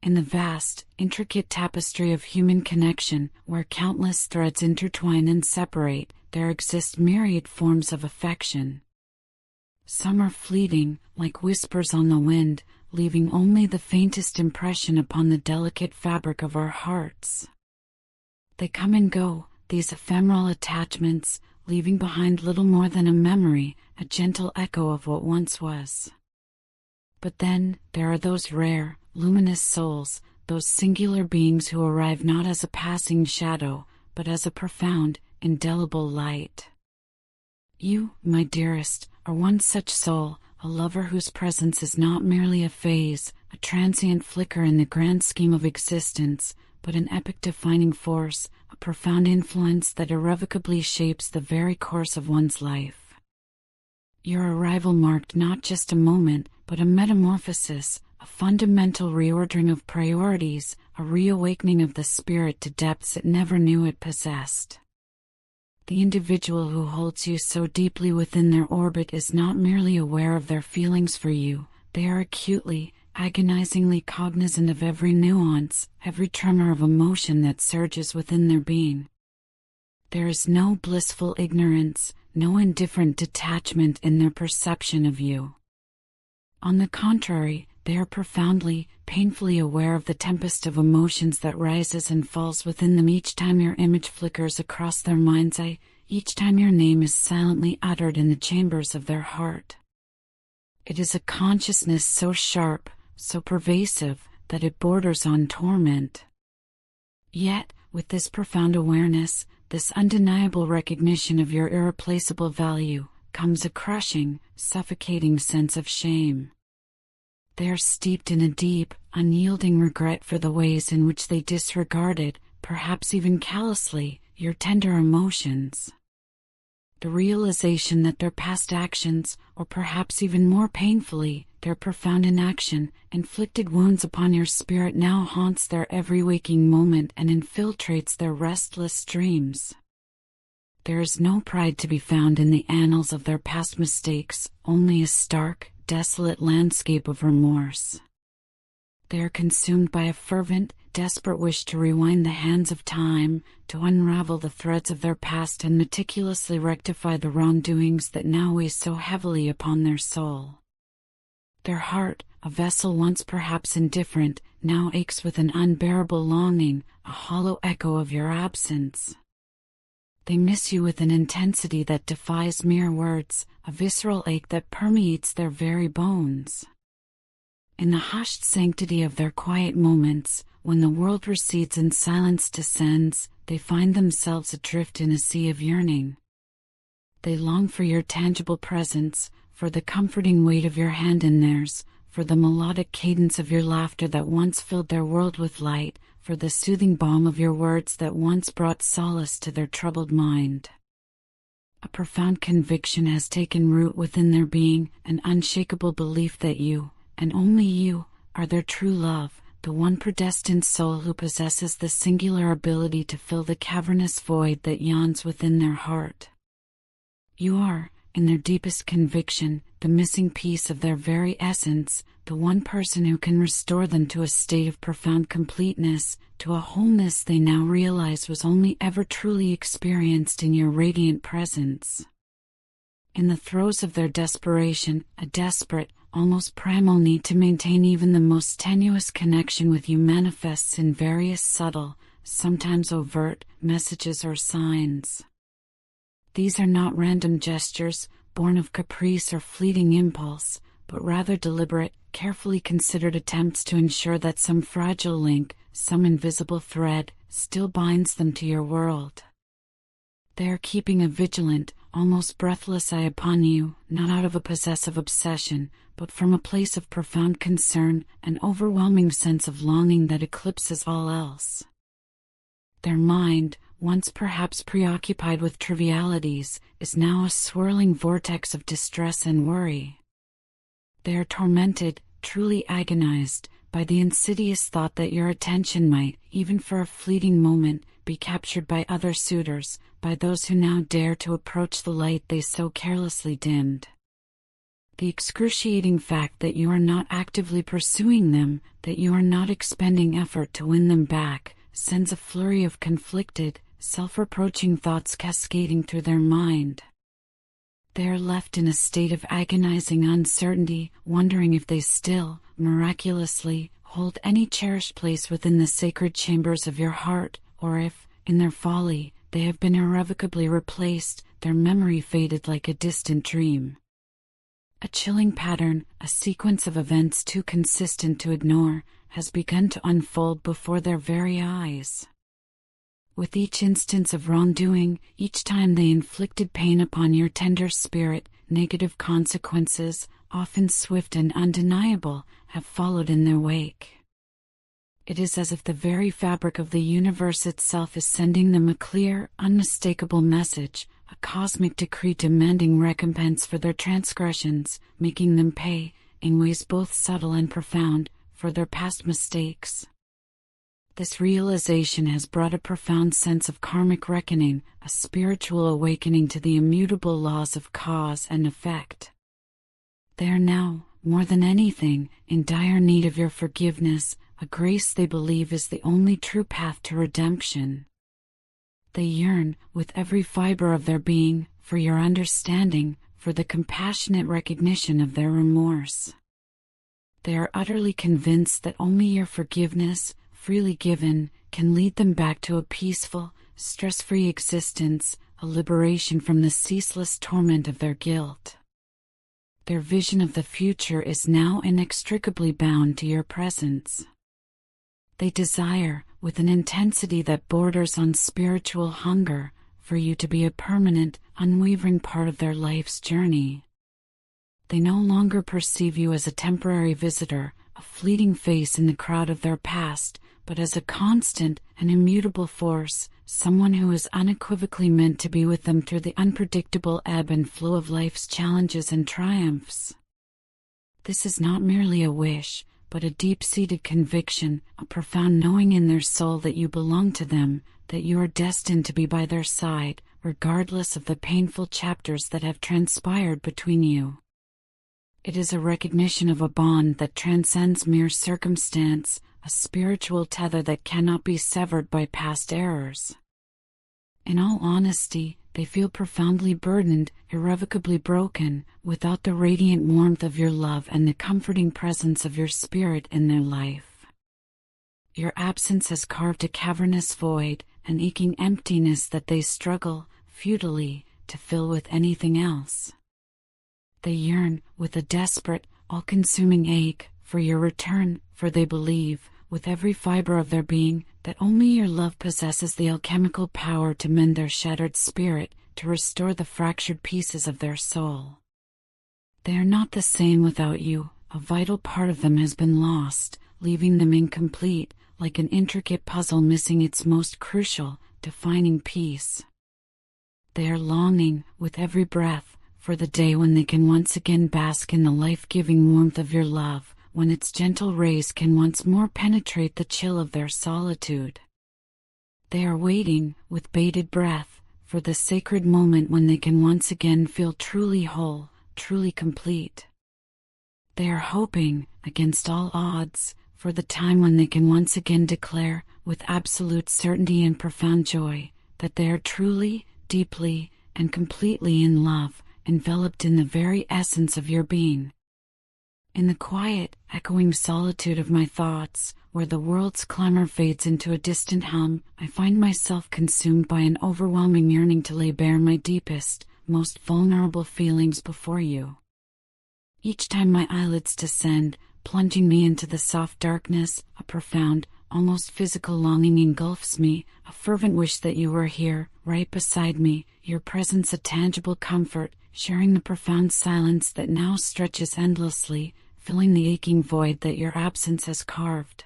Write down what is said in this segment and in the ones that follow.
In the vast, intricate tapestry of human connection, where countless threads intertwine and separate, there exist myriad forms of affection. Some are fleeting, like whispers on the wind, leaving only the faintest impression upon the delicate fabric of our hearts. They come and go, these ephemeral attachments, leaving behind little more than a memory, a gentle echo of what once was. But then, there are those rare, luminous souls, those singular beings who arrive not as a passing shadow, but as a profound, indelible light. You, my dearest, are one such soul, a lover whose presence is not merely a phase, a transient flicker in the grand scheme of existence, but an epoch-defining force, a profound influence that irrevocably shapes the very course of one's life. Your arrival marked not just a moment, but a metamorphosis, a fundamental reordering of priorities, a reawakening of the spirit to depths it never knew it possessed. The individual who holds you so deeply within their orbit is not merely aware of their feelings for you, they are acutely, agonizingly cognizant of every nuance, every tremor of emotion that surges within their being. There is no blissful ignorance, no indifferent detachment in their perception of you. On the contrary, they are profoundly, painfully aware of the tempest of emotions that rises and falls within them each time your image flickers across their mind's eye, each time your name is silently uttered in the chambers of their heart. It is a consciousness so sharp, so pervasive, that it borders on torment. Yet, with this profound awareness, this undeniable recognition of your irreplaceable value, comes a crushing, suffocating sense of shame. They are steeped in a deep, unyielding regret for the ways in which they disregarded, perhaps even callously, your tender emotions. The realization that their past actions, or perhaps even more painfully, their profound inaction, inflicted wounds upon your spirit now haunts their every waking moment and infiltrates their restless dreams. There is no pride to be found in the annals of their past mistakes, only a stark, desolate landscape of remorse. They are consumed by a fervent, desperate wish to rewind the hands of time, to unravel the threads of their past and meticulously rectify the wrongdoings that now weigh so heavily upon their soul. Their heart, a vessel once perhaps indifferent, now aches with an unbearable longing, a hollow echo of your absence. They miss you with an intensity that defies mere words, a visceral ache that permeates their very bones. In the hushed sanctity of their quiet moments, when the world recedes and silence descends, they find themselves adrift in a sea of yearning. They long for your tangible presence, for the comforting weight of your hand in theirs, for the melodic cadence of your laughter that once filled their world with light, for the soothing balm of your words that once brought solace to their troubled mind. A profound conviction has taken root within their being, an unshakable belief that you, and only you, are their true love, the one predestined soul who possesses the singular ability to fill the cavernous void that yawns within their heart. You are, in their deepest conviction, the missing piece of their very essence, the one person who can restore them to a state of profound completeness, to a wholeness they now realize was only ever truly experienced in your radiant presence. In the throes of their desperation, a desperate, almost primal need to maintain even the most tenuous connection with you manifests in various subtle, sometimes overt, messages or signs. These are not random gestures, born of caprice or fleeting impulse, but rather deliberate, carefully considered attempts to ensure that some fragile link, some invisible thread, still binds them to your world. They are keeping a vigilant, almost breathless eye upon you, not out of a possessive obsession, but from a place of profound concern, an overwhelming sense of longing that eclipses all else. Their mind, once perhaps preoccupied with trivialities, is now a swirling vortex of distress and worry. They are tormented, truly agonized, by the insidious thought that your attention might, even for a fleeting moment, be captured by other suitors, by those who now dare to approach the light they so carelessly dimmed. The excruciating fact that you are not actively pursuing them, that you are not expending effort to win them back, sends a flurry of conflicted, self-reproaching thoughts cascading through their mind. They are left in a state of agonizing uncertainty, wondering if they still, miraculously, hold any cherished place within the sacred chambers of your heart, or if, in their folly, they have been irrevocably replaced, their memory faded like a distant dream. A chilling pattern, a sequence of events too consistent to ignore, has begun to unfold before their very eyes. With each instance of wrongdoing, each time they inflicted pain upon your tender spirit, negative consequences, often swift and undeniable, have followed in their wake. It is as if the very fabric of the universe itself is sending them a clear, unmistakable message, a cosmic decree demanding recompense for their transgressions, making them pay, in ways both subtle and profound, for their past mistakes. This realization has brought a profound sense of karmic reckoning, a spiritual awakening to the immutable laws of cause and effect. They are now, more than anything, in dire need of your forgiveness, a grace they believe is the only true path to redemption. They yearn, with every fiber of their being, for your understanding, for the compassionate recognition of their remorse. They are utterly convinced that only your forgiveness, freely given, can lead them back to a peaceful, stress-free existence, a liberation from the ceaseless torment of their guilt. Their vision of the future is now inextricably bound to your presence. They desire, with an intensity that borders on spiritual hunger, for you to be a permanent, unwavering part of their life's journey. They no longer perceive you as a temporary visitor, a fleeting face in the crowd of their past, but as a constant and immutable force, someone who is unequivocally meant to be with them through the unpredictable ebb and flow of life's challenges and triumphs. This is not merely a wish, but a deep-seated conviction, a profound knowing in their soul that you belong to them, that you are destined to be by their side, regardless of the painful chapters that have transpired between you. It is a recognition of a bond that transcends mere circumstance, a spiritual tether that cannot be severed by past errors. In all honesty, they feel profoundly burdened, irrevocably broken, without the radiant warmth of your love and the comforting presence of your spirit in their life. Your absence has carved a cavernous void, an aching emptiness that they struggle, futilely, to fill with anything else. They yearn, with a desperate, all-consuming ache, for your return, for they believe, with every fiber of their being, that only your love possesses the alchemical power to mend their shattered spirit, to restore the fractured pieces of their soul. They are not the same without you. A vital part of them has been lost, leaving them incomplete, like an intricate puzzle missing its most crucial, defining piece. They are longing, with every breath, for the day when they can once again bask in the life-giving warmth of your love, when its gentle rays can once more penetrate the chill of their solitude. They are waiting, with bated breath, for the sacred moment when they can once again feel truly whole, truly complete. They are hoping, against all odds, for the time when they can once again declare, with absolute certainty and profound joy, that they are truly, deeply, and completely in love, enveloped in the very essence of your being. In the quiet, echoing solitude of my thoughts, where the world's clamor fades into a distant hum, I find myself consumed by an overwhelming yearning to lay bare my deepest, most vulnerable feelings before you. Each time my eyelids descend, plunging me into the soft darkness, a profound, almost physical longing engulfs me, a fervent wish that you were here, right beside me, your presence a tangible comfort, sharing the profound silence that now stretches endlessly, filling the aching void that your absence has carved.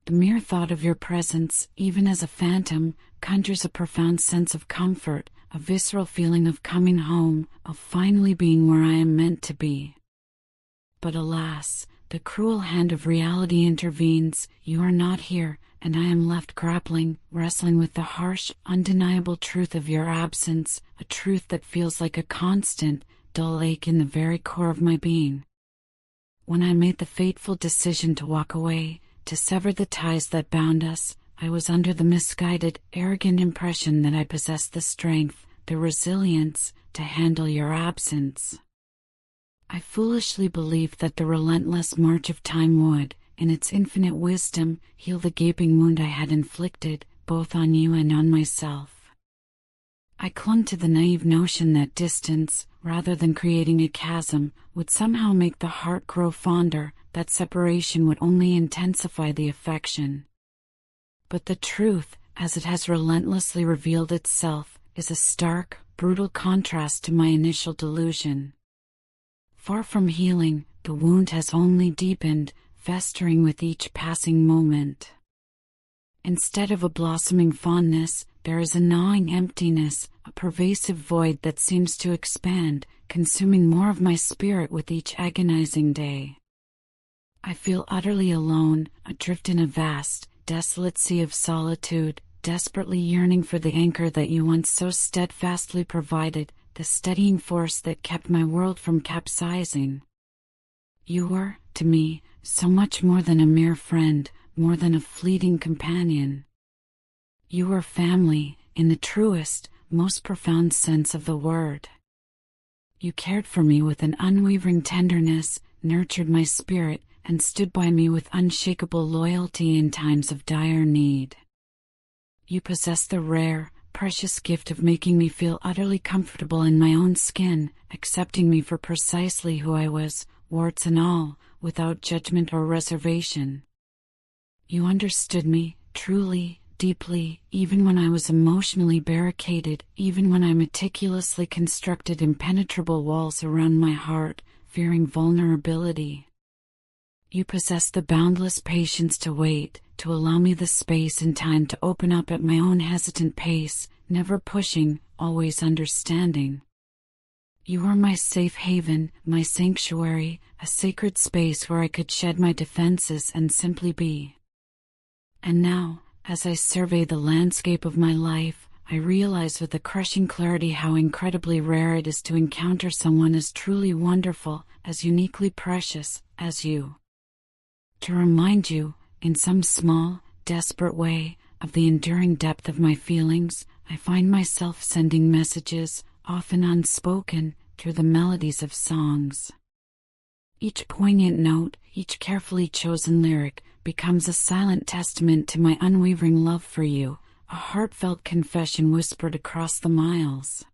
The mere thought of your presence, even as a phantom, conjures a profound sense of comfort, a visceral feeling of coming home, of finally being where I am meant to be. But alas, the cruel hand of reality intervenes, you are not here, and I am left grappling, wrestling with the harsh, undeniable truth of your absence, a truth that feels like a constant, dull ache in the very core of my being. When I made the fateful decision to walk away, to sever the ties that bound us, I was under the misguided, arrogant impression that I possessed the strength, the resilience, to handle your absence. I foolishly believed that the relentless march of time would, in its infinite wisdom, heal the gaping wound I had inflicted, both on you and on myself. I clung to the naive notion that distance, rather than creating a chasm, would somehow make the heart grow fonder, that separation would only intensify the affection. But the truth, as it has relentlessly revealed itself, is a stark, brutal contrast to my initial delusion. Far from healing, the wound has only deepened, festering with each passing moment. Instead of a blossoming fondness, there is a gnawing emptiness, a pervasive void that seems to expand, consuming more of my spirit with each agonizing day. I feel utterly alone, adrift in a vast, desolate sea of solitude, desperately yearning for the anchor that you once so steadfastly provided, the steadying force that kept my world from capsizing. You were, to me, so much more than a mere friend, more than a fleeting companion. You were family, in the truest, most profound sense of the word. You cared for me with an unwavering tenderness, nurtured my spirit, and stood by me with unshakable loyalty in times of dire need. You possessed the rare, precious gift of making me feel utterly comfortable in my own skin, accepting me for precisely who I was, warts and all, without judgment or reservation. You understood me, truly, deeply, even when I was emotionally barricaded, even when I meticulously constructed impenetrable walls around my heart, fearing vulnerability. You possess the boundless patience to wait, to allow me the space and time to open up at my own hesitant pace, never pushing, always understanding. You are my safe haven, my sanctuary, a sacred space where I could shed my defenses and simply be. And now, as I survey the landscape of my life, I realize with a crushing clarity how incredibly rare it is to encounter someone as truly wonderful, as uniquely precious, as you. To remind you, in some small, desperate way, of the enduring depth of my feelings, I find myself sending messages, often unspoken, through the melodies of songs. Each poignant note, each carefully chosen lyric, becomes a silent testament to my unwavering love for you, a heartfelt confession whispered across the miles.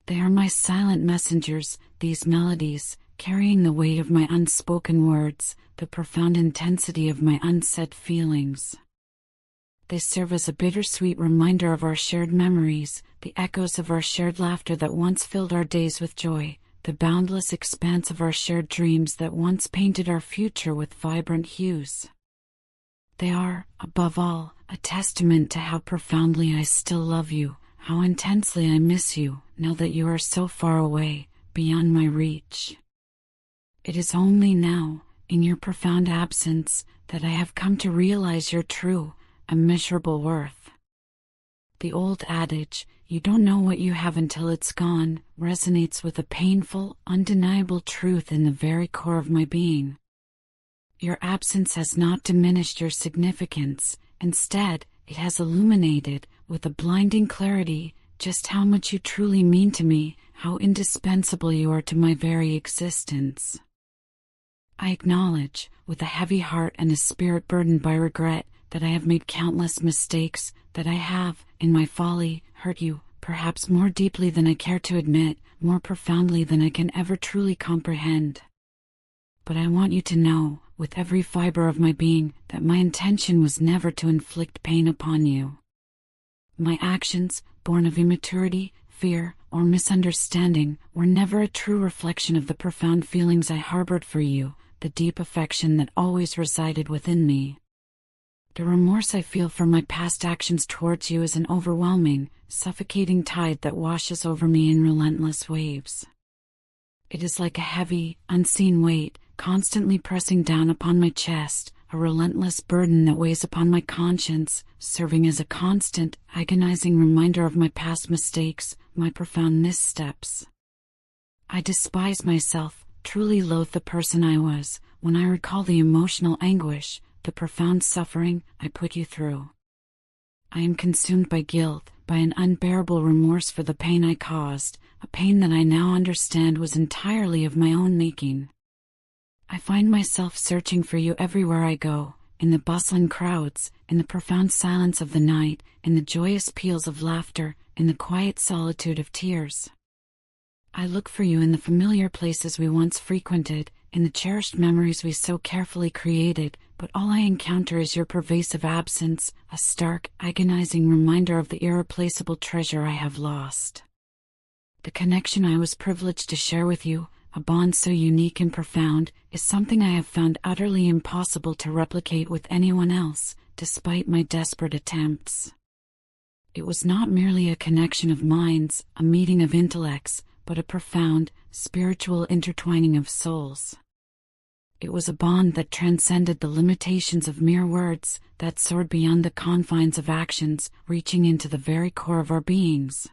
They are my silent messengers, these melodies, carrying the weight of my unspoken words, the profound intensity of my unsaid feelings. They serve as a bittersweet reminder of our shared memories, the echoes of our shared laughter that once filled our days with joy, the boundless expanse of our shared dreams that once painted our future with vibrant hues. They are, above all, a testament to how profoundly I still love you, how intensely I miss you, now that you are so far away, beyond my reach. It is only now, in your profound absence, that I have come to realize your true, immeasurable worth. The old adage, "You don't know what you have until it's gone," resonates with a painful, undeniable truth in the very core of my being. Your absence has not diminished your significance, instead, it has illuminated, with a blinding clarity, just how much you truly mean to me, how indispensable you are to my very existence. I acknowledge, with a heavy heart and a spirit burdened by regret, that I have made countless mistakes, that I have, in my folly, hurt you, perhaps more deeply than I care to admit, more profoundly than I can ever truly comprehend. But I want you to know, with every fiber of my being, that my intention was never to inflict pain upon you. My actions, born of immaturity, fear, or misunderstanding, were never a true reflection of the profound feelings I harbored for you, the deep affection that always resided within me. The remorse I feel for my past actions towards you is an overwhelming, suffocating tide that washes over me in relentless waves. It is like a heavy, unseen weight, constantly pressing down upon my chest, a relentless burden that weighs upon my conscience, serving as a constant, agonizing reminder of my past mistakes, my profound missteps. I despise myself, truly loathe the person I was, when I recall the emotional anguish, the profound suffering I put you through. I am consumed by guilt, by an unbearable remorse for the pain I caused, a pain that I now understand was entirely of my own making. I find myself searching for you everywhere I go, in the bustling crowds, in the profound silence of the night, in the joyous peals of laughter, in the quiet solitude of tears. I look for you in the familiar places we once frequented, in the cherished memories we so carefully created, but all I encounter is your pervasive absence, a stark, agonizing reminder of the irreplaceable treasure I have lost. The connection I was privileged to share with you, a bond so unique and profound, is something I have found utterly impossible to replicate with anyone else, despite my desperate attempts. It was not merely a connection of minds, a meeting of intellects, but a profound, spiritual intertwining of souls. It was a bond that transcended the limitations of mere words, that soared beyond the confines of actions, reaching into the very core of our beings.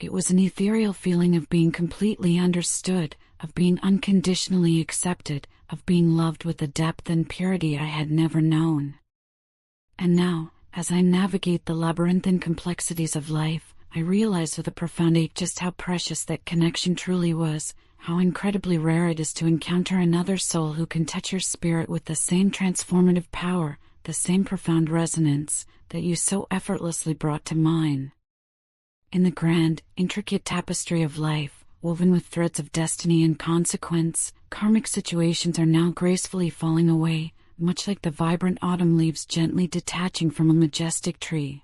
It was an ethereal feeling of being completely understood, of being unconditionally accepted, of being loved with a depth and purity I had never known. And now, as I navigate the labyrinthine complexities of life, I realize with a profound ache just how precious that connection truly was, how incredibly rare it is to encounter another soul who can touch your spirit with the same transformative power, the same profound resonance, that you so effortlessly brought to mine. In the grand, intricate tapestry of life, woven with threads of destiny and consequence, karmic situations are now gracefully falling away, much like the vibrant autumn leaves gently detaching from a majestic tree.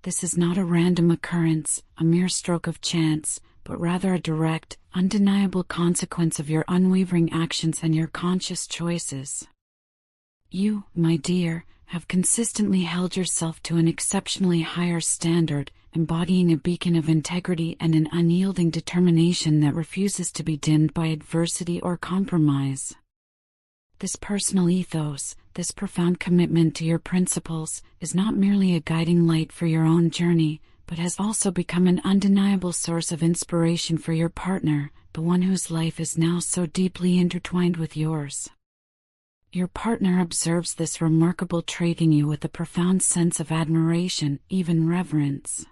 This is not a random occurrence, a mere stroke of chance, but rather a direct, undeniable consequence of your unwavering actions and your conscious choices. You, my dear, have consistently held yourself to an exceptionally higher standard, embodying a beacon of integrity and an unyielding determination that refuses to be dimmed by adversity or compromise. This personal ethos, this profound commitment to your principles, is not merely a guiding light for your own journey, but has also become an undeniable source of inspiration for your partner, the one whose life is now so deeply intertwined with yours. Your partner observes this remarkable trait in you with a profound sense of admiration, even reverence.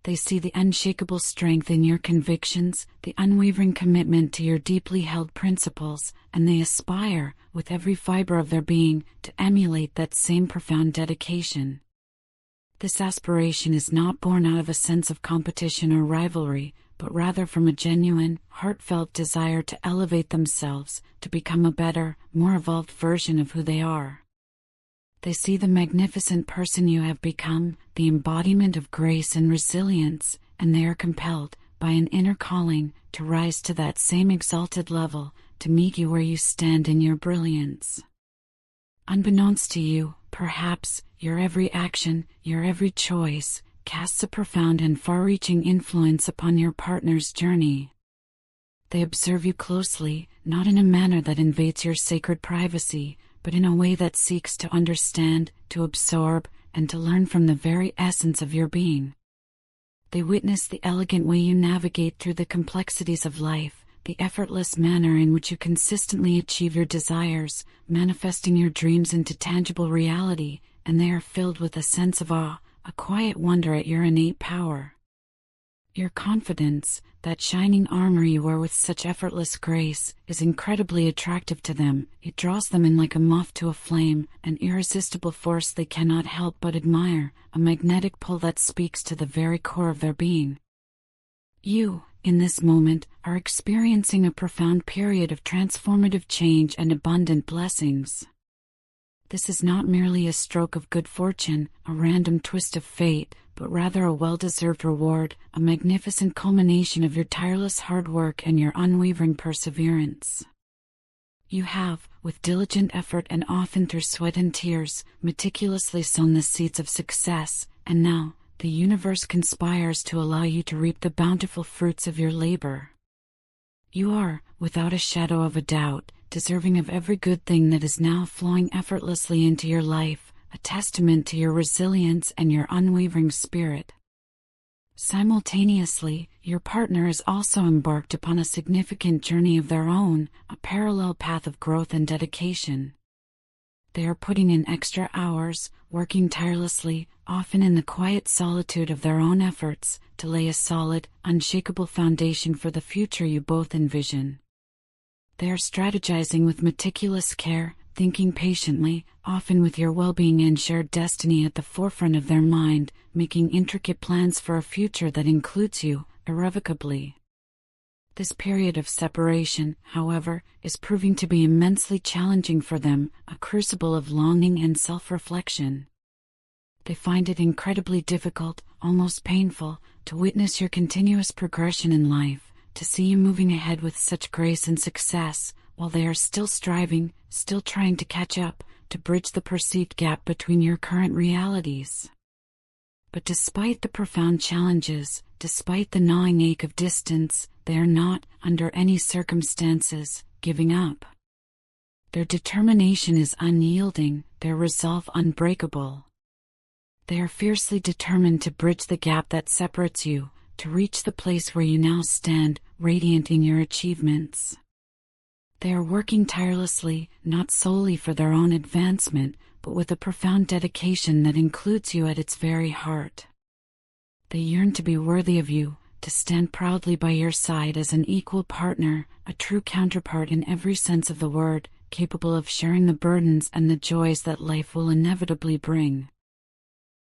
They see the unshakable strength in your convictions, the unwavering commitment to your deeply held principles, and they aspire, with every fiber of their being, to emulate that same profound dedication. This aspiration is not born out of a sense of competition or rivalry, but rather from a genuine, heartfelt desire to elevate themselves, to become a better, more evolved version of who they are. They see the magnificent person you have become, the embodiment of grace and resilience, and they are compelled, by an inner calling, to rise to that same exalted level, to meet you where you stand in your brilliance. Unbeknownst to you, perhaps, your every action, your every choice, casts a profound and far-reaching influence upon your partner's journey. They observe you closely, not in a manner that invades your sacred privacy, but in a way that seeks to understand, to absorb, and to learn from the very essence of your being. They witness the elegant way you navigate through the complexities of life, the effortless manner in which you consistently achieve your desires, manifesting your dreams into tangible reality, and they are filled with a sense of awe, a quiet wonder at your innate power. Your confidence, that shining armor you wear with such effortless grace, is incredibly attractive to them. It draws them in like a moth to a flame, an irresistible force they cannot help but admire, a magnetic pull that speaks to the very core of their being. You, in this moment, are experiencing a profound period of transformative change and abundant blessings. This is not merely a stroke of good fortune, a random twist of fate, but rather a well-deserved reward, a magnificent culmination of your tireless hard work and your unwavering perseverance. You have, with diligent effort and often through sweat and tears, meticulously sown the seeds of success, and now, the universe conspires to allow you to reap the bountiful fruits of your labor. You are, without a shadow of a doubt, deserving of every good thing that is now flowing effortlessly into your life, a testament to your resilience and your unwavering spirit. Simultaneously, Your partner is also embarked upon a significant journey of their own, a parallel path of growth and dedication. They are putting in extra hours, working tirelessly, often in the quiet solitude of their own efforts, to lay a solid, unshakable foundation for the future you both envision. They are strategizing with meticulous care, thinking patiently, often with your well-being and shared destiny at the forefront of their mind, making intricate plans for a future that includes you, irrevocably. This period of separation, however, is proving to be immensely challenging for them, a crucible of longing and self-reflection. They find it incredibly difficult, almost painful, to witness your continuous progression in life, to see you moving ahead with such grace and success, while they are still striving, still trying to catch up, to bridge the perceived gap between your current realities. But despite the profound challenges, despite the gnawing ache of distance, they are not, under any circumstances, giving up. Their determination is unyielding, their resolve unbreakable. They are fiercely determined to bridge the gap that separates you, to reach the place where you now stand, radiant in your achievements. They are working tirelessly, not solely for their own advancement, but with a profound dedication that includes you at its very heart. They yearn to be worthy of you, to stand proudly by your side as an equal partner, a true counterpart in every sense of the word, capable of sharing the burdens and the joys that life will inevitably bring.